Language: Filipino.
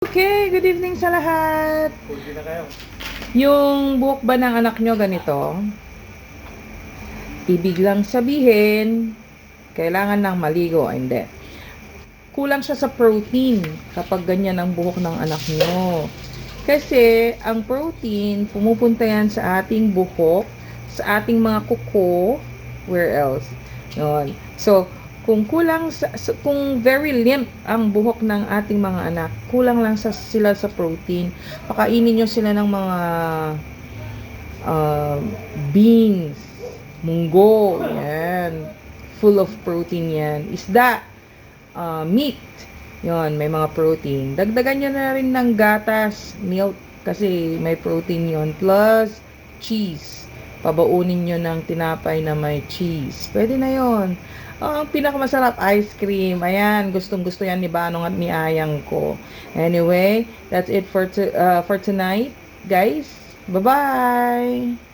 Okay, good evening sa lahat. Pwede na kayo. Yung buhok ba ng anak nyo ganito? Ibig lang sabihin, kailangan ng maligo. Hindi. Kulang siya sa protein kapag ganyan ang buhok ng anak nyo. Kasi ang protein, pumupunta yan sa ating buhok, sa ating mga kuko, where else? Yun. So, kung kung very limp ang buhok ng ating mga anak, kulang lang sila sa protein. Pakainin nyo sila ng mga beans, munggo, yan. Full of protein yan. Isda, meat, yon, may mga protein. Dagdagan nyo na rin ng gatas, milk, kasi may protein yon. Plus, cheese. Pabaunin nyo ng tinapay na may cheese. Pwede na yon. Ang pinakamasarap, ice cream. Ayan, gustong-gusto yan ni Banong at ni Ayang ko. Anyway, that's it for tonight, guys. Bye-bye!